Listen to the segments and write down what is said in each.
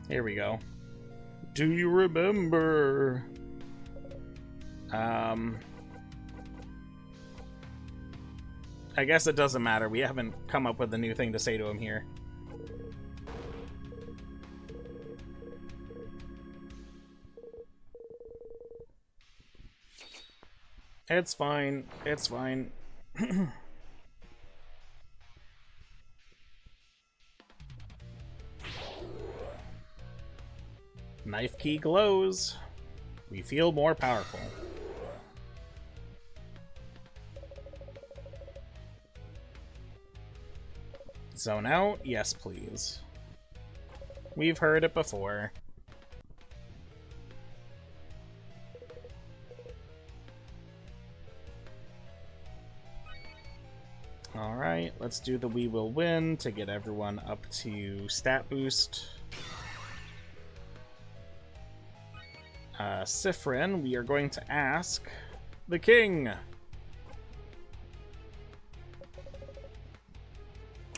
Here we go. Do you remember? I guess it doesn't matter. We haven't come up with a new thing to say to him here. It's fine. It's fine. Knife key glows. We feel more powerful. Zone out? Yes, please. We've heard it before. Alright, let's do the We Will Win to get everyone up to stat boost. Siffrin, we are going to ask the king.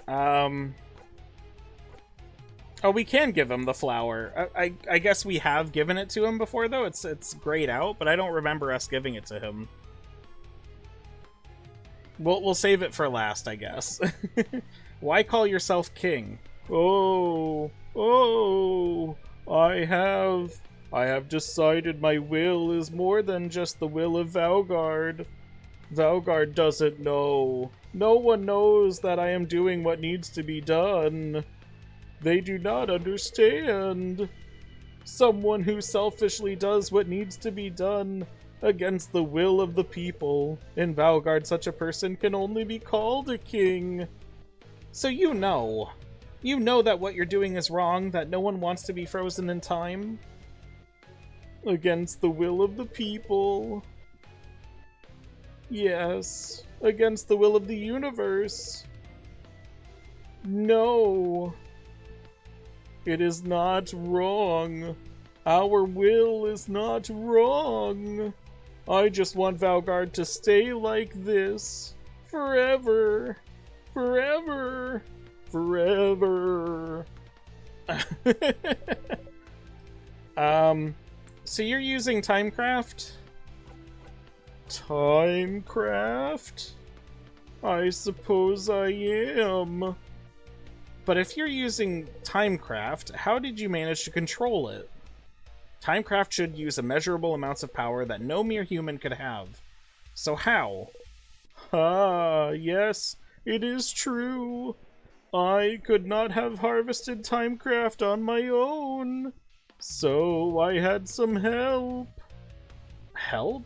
Oh, we can give him the flower. I guess we have given it to him before, though. It's grayed out, but I don't remember us giving it to him. We'll save it for last, I guess. Why call yourself king? Oh, I have decided my will is more than just the will of Valgard. Valgard doesn't know. No one knows that I am doing what needs to be done. They do not understand. Someone who selfishly does what needs to be done against the will of the people. In Valgard, such a person can only be called a king. So you know that what you're doing is wrong, that no one wants to be frozen in time. Against the will of the people. Yes, against the will of the universe. No. It is not wrong. Our will is not wrong. I just want Valgard to stay like this. Forever. Forever. Forever. So you're using Timecraft? Timecraft? I suppose I am. But if you're using Timecraft, how did you manage to control it? Timecraft should use immeasurable amounts of power that no mere human could have. So how? Ah, yes, it is true. I could not have harvested Timecraft on my own. So I had some help. Help?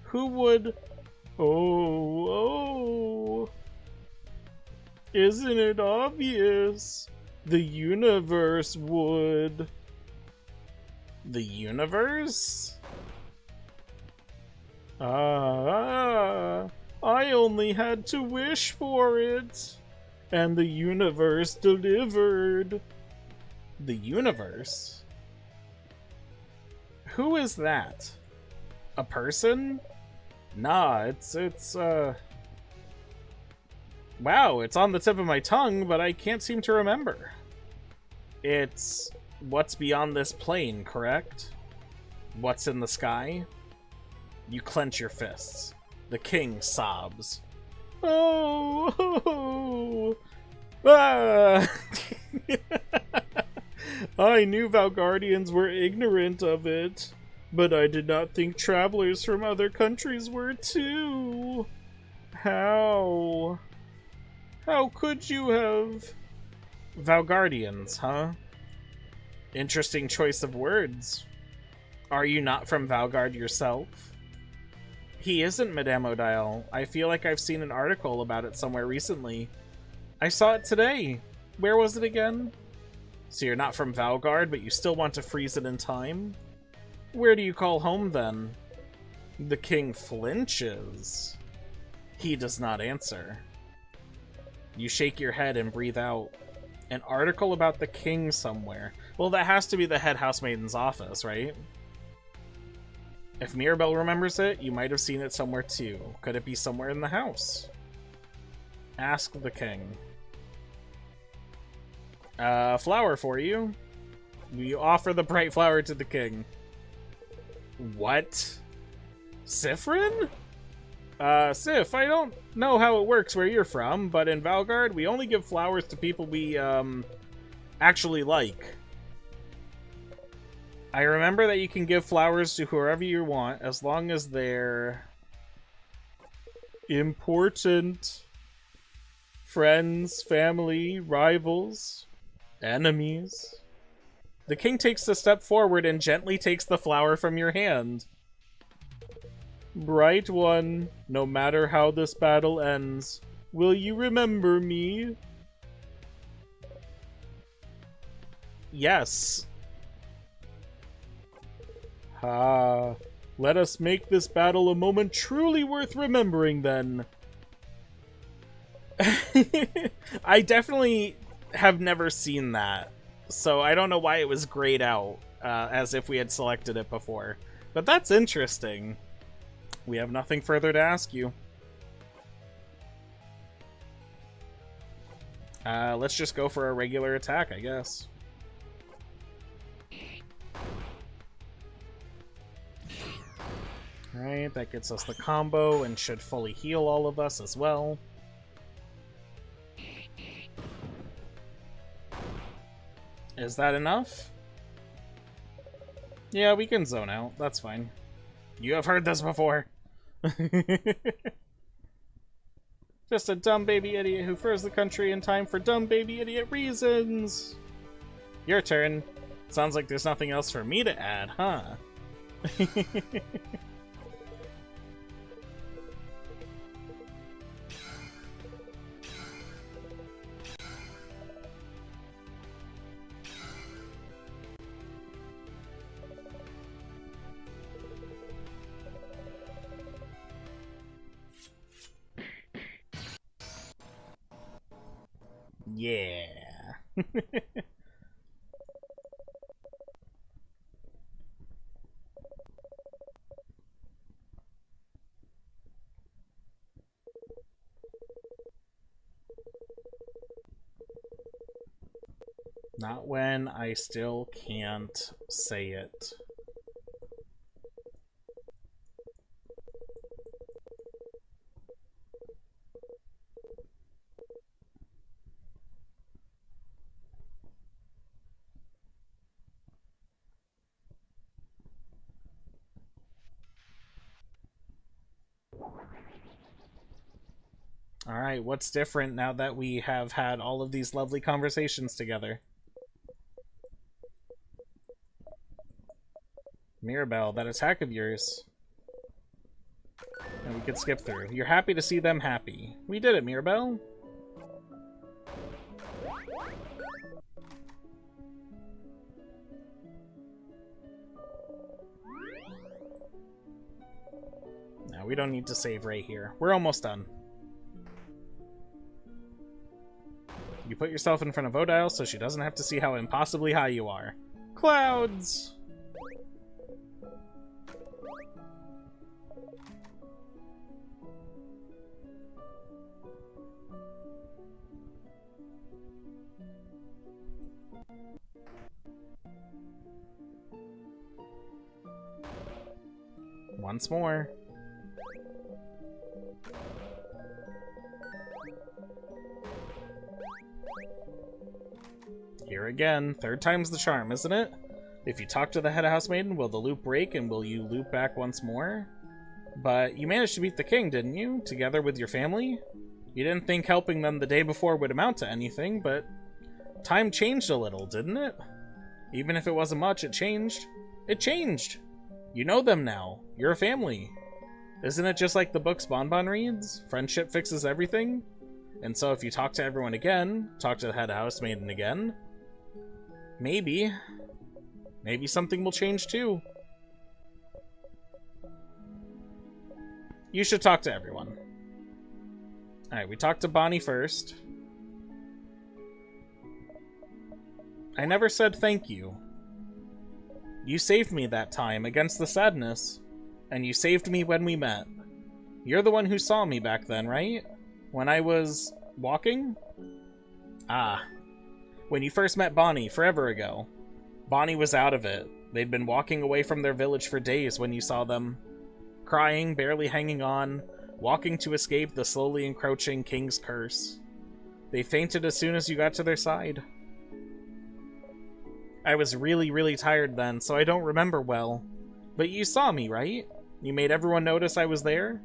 Who would... Oh. Isn't it obvious? The universe would. The universe? I only had to wish for it. And the universe delivered. The universe? Who is that? A person? Nah, it's wow, it's on the tip of my tongue, but I can't seem to remember. It's what's beyond this plane, correct? What's in the sky? You clench your fists. The king sobs. Oh! Ah! I knew Valgardians were ignorant of it, but I did not think travelers from other countries were too. How? How could you have? Valgardians, huh? Interesting choice of words. Are you not from Valgard yourself? He isn't, Madame Odile. I feel like I've seen an article about it somewhere recently. I saw it today. Where was it again? So you're not from Valgard, but you still want to freeze it in time? Where do you call home, then? The king flinches. He does not answer. You shake your head and breathe out. An article about the king somewhere. Well, that has to be the head housemaiden's office, right? If Mirabelle remembers it, you might have seen it somewhere too. Could it be somewhere in the house? Ask the king. Flower for you. We offer the bright flower to the king. What? Siffrin? Sif, I don't know how it works where you're from, but in Valgard, we only give flowers to people we, actually like. I remember that you can give flowers to whoever you want, as long as they're important. Friends, family, rivals, enemies. The king takes a step forward and gently takes the flower from your hand. Bright one, no matter how this battle ends, will you remember me? Yes. Ah, let us make this battle a moment truly worth remembering then. I definitely have never seen that, so I don't know why it was grayed out, as if we had selected it before. But that's interesting. We have nothing further to ask you. Let's just go for a regular attack, I guess. Alright, that gets us the combo and should fully heal all of us as well. Is that enough? Yeah, we can zone out. That's fine. You have heard this before. Just a dumb baby idiot who furs the country in time for dumb baby idiot reasons. Your turn. Sounds like there's nothing else for me to add, huh? Yeah. Not when I still can't say it. Alright, what's different now that we have had all of these lovely conversations together? Mirabelle, that attack of yours. And we could skip through. You're happy to see them happy. We did it, Mirabelle. Now, we don't need to save right here. We're almost done. You put yourself in front of Odile so she doesn't have to see how impossibly high you are. Clouds! Once more. Here again. Third time's the charm, isn't it? If you talk to the head house maiden, will the loop break and will you loop back once more? But you managed to beat the king, didn't you? Together with your family? You didn't think helping them the day before would amount to anything, but time changed a little, didn't it? Even if it wasn't much, it changed. It changed! You know them now. You're a family. Isn't it just like the books Bonbon reads? Friendship fixes everything? And so if you talk to everyone again, talk to the head house maiden again, maybe something will change too. You should talk to everyone. Alright, we talked to Bonnie first. I never said thank you. You saved me that time against the sadness, and you saved me when we met. You're the one who saw me back then, right? When I was walking? Ah. When you first met Bonnie, forever ago. Bonnie was out of it. They'd been walking away from their village for days when you saw them. Crying, barely hanging on, walking to escape the slowly encroaching king's curse. They fainted as soon as you got to their side. I was really, really tired then, so I don't remember well. But you saw me, right? You made everyone notice I was there?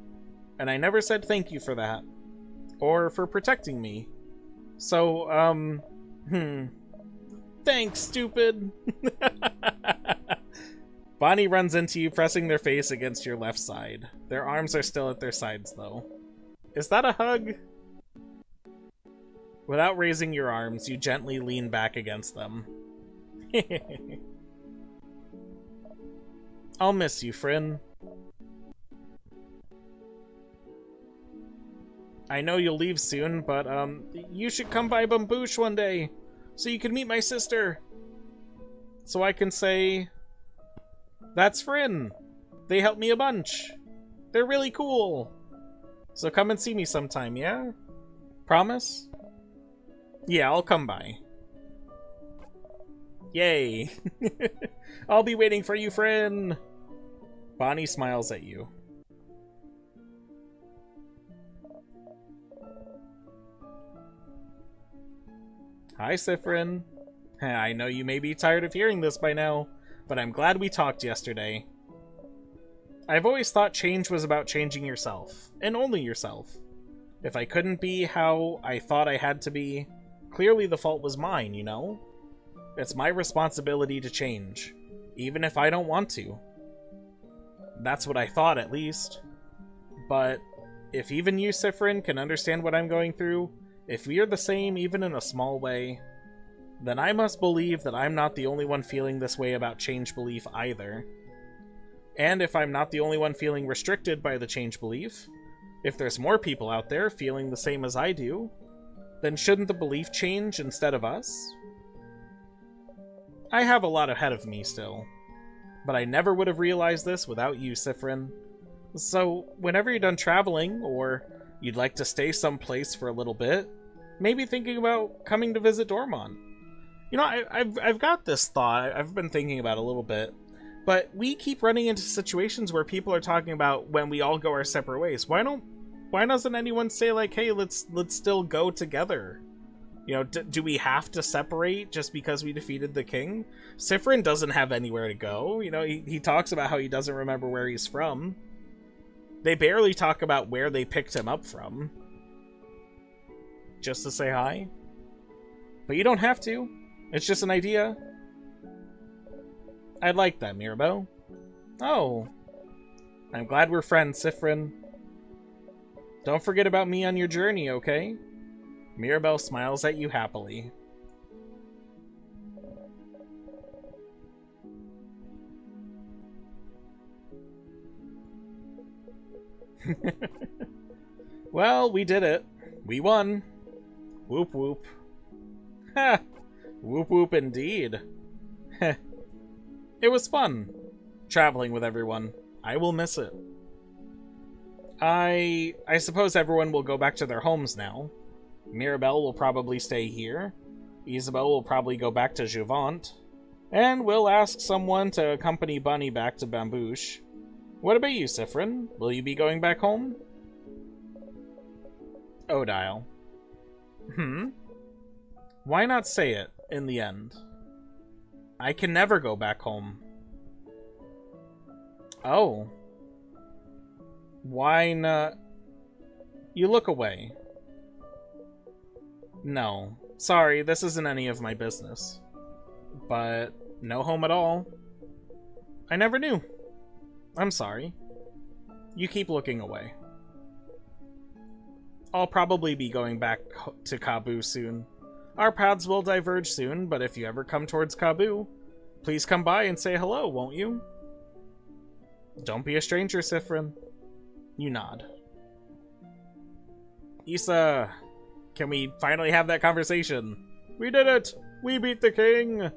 And I never said thank you for that. Or for protecting me. So, Thanks, stupid! Bonnie runs into you, pressing their face against your left side. Their arms are still at their sides, though. Is that a hug? Without raising your arms, you gently lean back against them. I'll miss you, Friend. I know you'll leave soon, but, you should come by Bamboosh one day, so you can meet my sister. So I can say, that's Friend. They helped me a bunch. They're really cool. So come and see me sometime, yeah? Promise? Yeah, I'll come by. Yay. I'll be waiting for you, Friend. Bonnie smiles at you. Hi, Siffrin. I know you may be tired of hearing this by now, but I'm glad we talked yesterday. I've always thought change was about changing yourself, and only yourself. If I couldn't be how I thought I had to be, clearly the fault was mine, you know? It's my responsibility to change, even if I don't want to. That's what I thought, at least. But if even you, Siffrin, can understand what I'm going through, if we are the same even in a small way, then I must believe that I'm not the only one feeling this way about change belief either. And if I'm not the only one feeling restricted by the change belief, if there's more people out there feeling the same as I do, then shouldn't the belief change instead of us? I have a lot ahead of me still, but I never would have realized this without you, Siffrin. So, whenever you're done traveling, or you'd like to stay someplace for a little bit, maybe thinking about coming to visit Dormont. You know, I've got this thought I've been thinking about a little bit, but we keep running into situations where people are talking about when we all go our separate ways. Why doesn't anyone say, like, hey, let's still go together? You know, do we have to separate just because we defeated the king? Siffrin doesn't have anywhere to go. You know, he talks about how he doesn't remember where he's from. They barely talk about where they picked him up from. Just to say hi. But you don't have to. It's just an idea. I'd like that, Mirabelle. Oh. I'm glad we're friends, Siffrin. Don't forget about me on your journey, okay? Mirabelle smiles at you happily. Well, we did it. We won. Whoop whoop. Ha! Whoop whoop indeed. Heh. It was fun, traveling with everyone. I will miss it. I suppose everyone will go back to their homes now. Mirabelle will probably stay here. Isabelle will probably go back to Jouvant. And we'll ask someone to accompany Bunny back to Bamboosh. What about you, Siffrin? Will you be going back home? Odile. Why not say it, in the end? I can never go back home. Oh. Why not? You look away. No. Sorry, this isn't any of my business. But no home at all. I never knew. I'm sorry. You keep looking away. I'll probably be going back to Kabu soon. Our paths will diverge soon, but if you ever come towards Kabu, please come by and say hello, won't you? Don't be a stranger, Siffrin. You nod. Issa, can we finally have that conversation? We did it! We beat the king!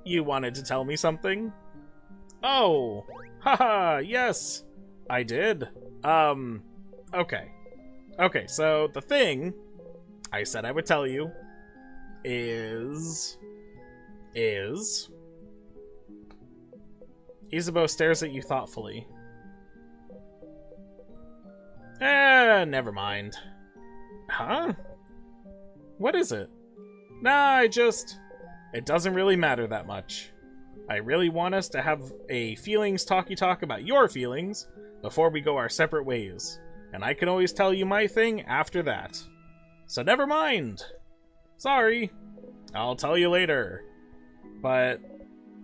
You wanted to tell me something? Oh! Haha, yes! I did. Okay. Okay, so the thing I said I would tell you is Isabeau stares at you thoughtfully. Never mind. Huh? What is it? Nah, it doesn't really matter that much. I really want us to have a feelings talk about your feelings before we go our separate ways. And I can always tell you my thing after that. So never mind. Sorry. I'll tell you later. But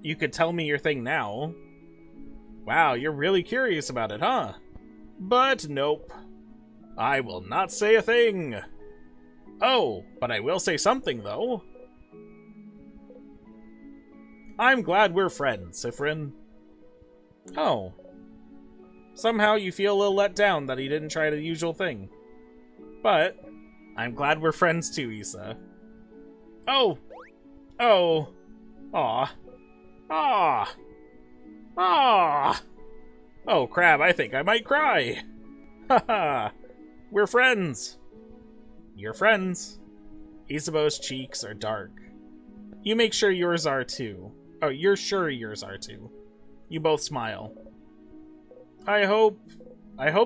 you could tell me your thing now. Wow, you're really curious about it, huh? But nope. I will not say a thing. Oh, but I will say something, though. I'm glad we're friends, Siffrin. Oh. Somehow you feel a little let down that he didn't try the usual thing. But I'm glad we're friends too, Issa. Oh. Oh. Aw. Ah. Ah. Oh, crap, I think I might cry. Haha. We're friends. You're friends. Isabeau's cheeks are dark. You make sure yours are too. Oh, you're sure yours are too. You both smile. I hope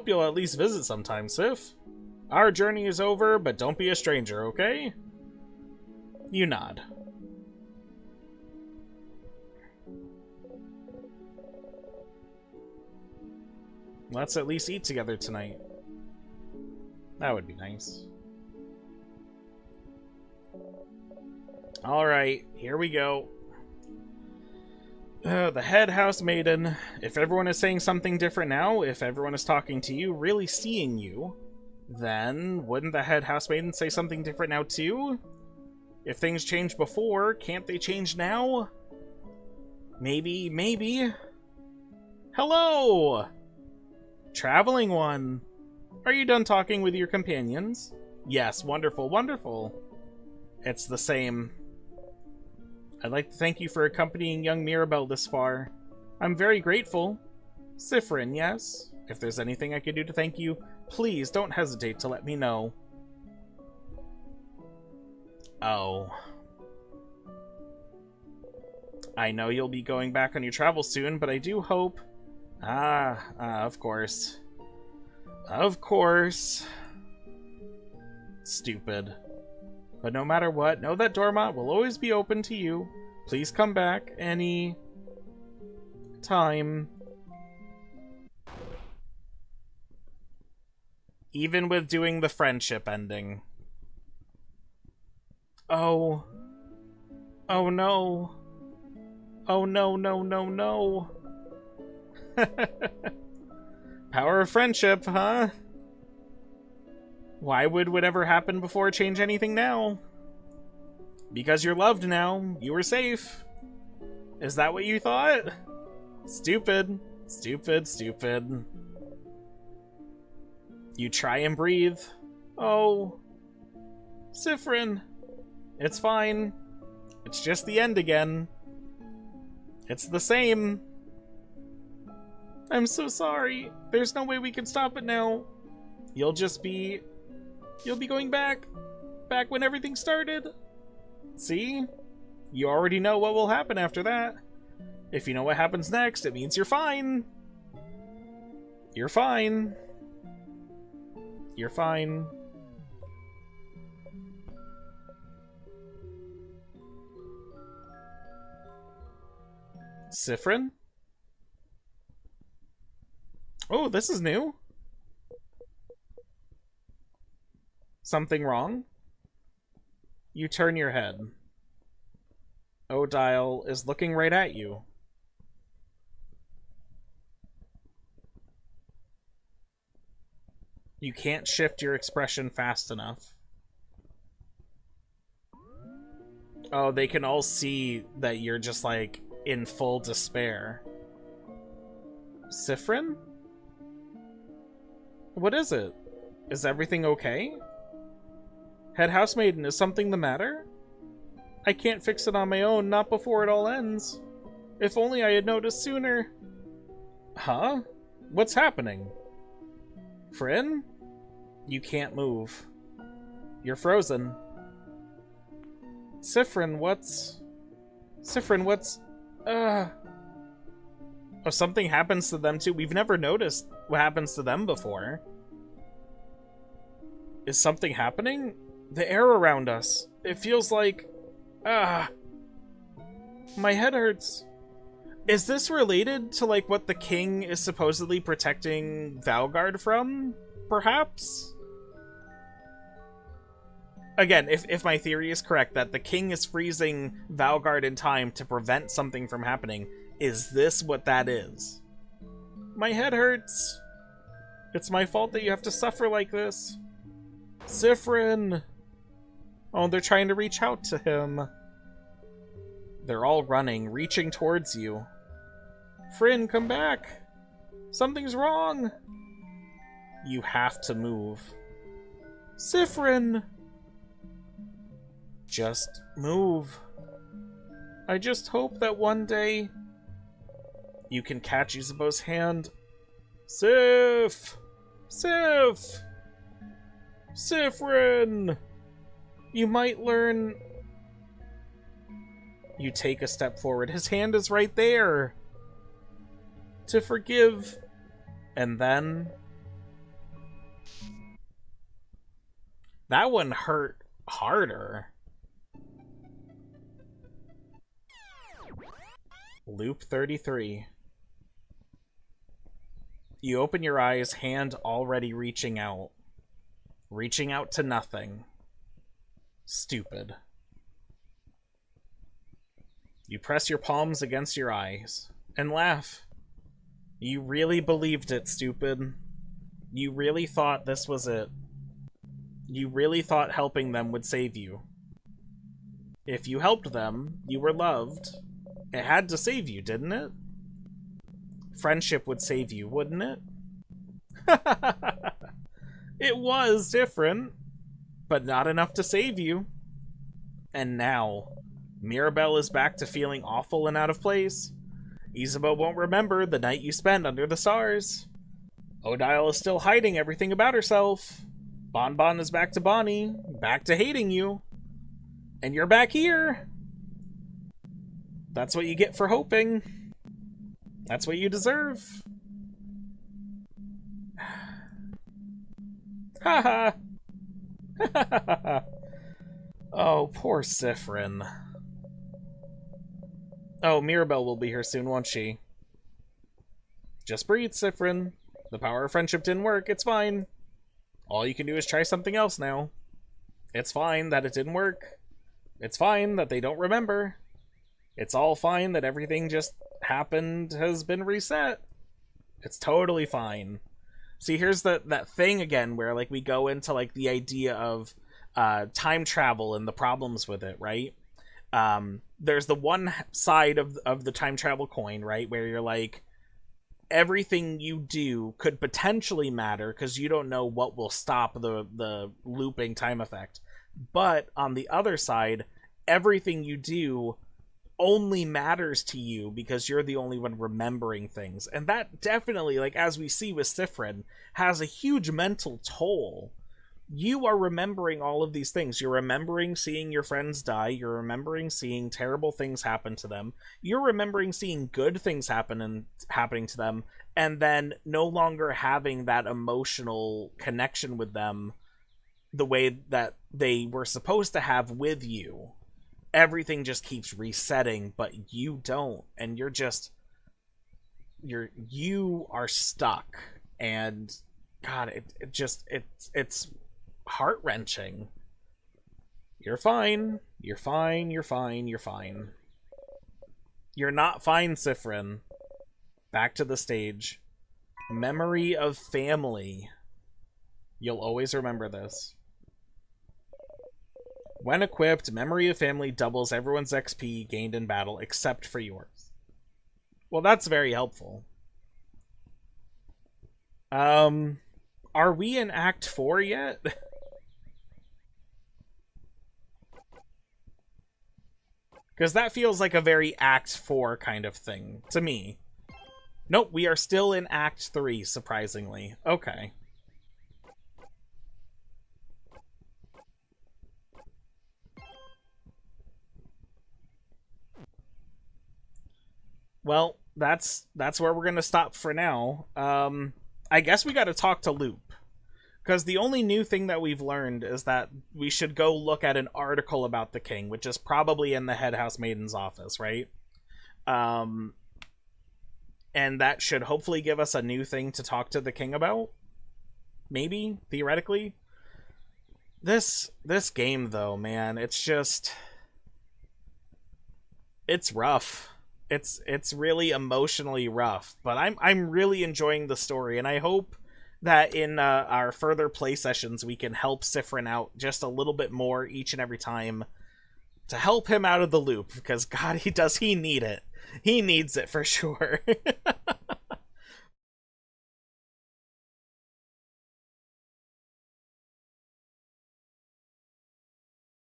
you'll at least visit sometime, Sif. Our journey is over, but don't be a stranger, okay? You nod. Let's at least eat together tonight. That would be nice. Alright, here we go. The head house maiden. If everyone is saying something different now, if everyone is talking to you, really seeing you, then wouldn't the head house maiden say something different now too? If things changed before, can't they change now? Maybe. Hello! Traveling one. Are you done talking with your companions? Yes, wonderful, wonderful. It's the same. I'd like to thank you for accompanying young Mirabelle this far. I'm very grateful. Siffrin, yes? If there's anything I can do to thank you, please don't hesitate to let me know. Oh. I know you'll be going back on your travels soon, but I do hope... of course. Of course. Stupid. But no matter what, know that Dormont will always be open to you. Please come back any time. Even with doing the friendship ending. Oh. Oh no. Oh no, no, no, no. Power of friendship, huh? Why would whatever happened before change anything now? Because you're loved now. You were safe. Is that what you thought? Stupid. Stupid, stupid. You try and breathe. Oh. Siffrin. It's fine. It's just the end again. It's the same. I'm so sorry. There's no way we can stop it now. You'll be going back when everything started. See? You already know what will happen after that. If you know what happens next, it means you're fine. You're fine. You're fine. Siffrin? Oh, this is new. Something wrong? You turn your head. Odile is looking right at you. You can't shift your expression fast enough. Oh, they can all see that you're just, like, in full despair. Siffrin? What is it? Is everything okay? Head housemaiden, is something the matter? I can't fix it on my own, not before it all ends. If only I had noticed sooner. Huh? What's happening? Frin? You can't move. You're frozen. Siffrin, what's... Oh, something happens to them too. We've never noticed what happens to them before. Is something happening? The air around us. It feels like... Ah. My head hurts. Is this related to, like, what the king is supposedly protecting Valgard from? Perhaps? Again, if my theory is correct, that the king is freezing Valgard in time to prevent something from happening, is this what that is? My head hurts. It's my fault that you have to suffer like this. Siffrin! Oh, they're trying to reach out to him. They're all running, reaching towards you. Fryn, come back! Something's wrong! You have to move. Siffrin! Just move. I just hope that one day you can catch Isabeau's hand. Sif! Sif! Siffrin! You might learn... You take a step forward. His hand is right there. To forgive. And then... That one hurt harder. Loop 33. You open your eyes, hand already reaching out. Reaching out to nothing. Stupid. You press your palms against your eyes and laugh. You really believed it, stupid. You really thought this was it. You really thought helping them would save you. If you helped them, you were loved. It had to save you, didn't it? Friendship would save you, wouldn't it? It was different, but not enough to save you. And now, Mirabelle is back to feeling awful and out of place. Isabeau won't remember the night you spent under the stars. Odile is still hiding everything about herself. Bonbon is back to Bonnie, back to hating you. And you're back here. That's what you get for hoping. That's what you deserve. Haha. Oh, poor Siffrin. Oh, Mirabelle will be here soon, won't she? Just breathe, Siffrin. The power of friendship didn't work. It's fine. All you can do is try something else now. It's fine that it didn't work. It's fine that they don't remember. It's all fine that everything just happened, has been reset. It's totally fine. See, here's that thing again where, like, we go into, like, the idea of time travel and the problems with it, right? There's the one side of the time travel coin, right, where you're like, everything you do could potentially matter because you don't know what will stop the looping time effect. But on the other side, everything you do only matters to you because you're the only one remembering things. And that definitely, like, as we see with Siffrin, has a huge mental toll. You are remembering all of these things. You're remembering seeing your friends die. You're remembering seeing terrible things happen to them. You're remembering seeing good things happening to them, and then no longer having that emotional connection with them the way that they were supposed to have with you. Everything just keeps resetting, but you don't, and you are stuck. And God, it's heart-wrenching. You're fine. You're fine. You're fine. You're fine. You're not fine, Siffrin. Back to the stage. Memory of family. You'll always remember this. When equipped, Memory of Family doubles everyone's XP gained in battle except for yours. Well, that's very helpful. Are we in Act 4 yet? Because that feels like a very Act 4 kind of thing to me. Nope, we are still in Act 3, surprisingly. Okay. Well, that's where we're gonna stop for now. I guess we got to talk to Loop. Because the only new thing that we've learned is that we should go look at an article about the king, which is probably in the head house maiden's office, right? And that should hopefully give us a new thing to talk to the king about. Maybe, theoretically. This game, though, man, it's just... It's rough. It's really emotionally rough. But I'm really enjoying the story, and I hope that in our further play sessions we can help Siffrin out just a little bit more each and every time to help him out of the loop, because God, he need it. He needs it for sure.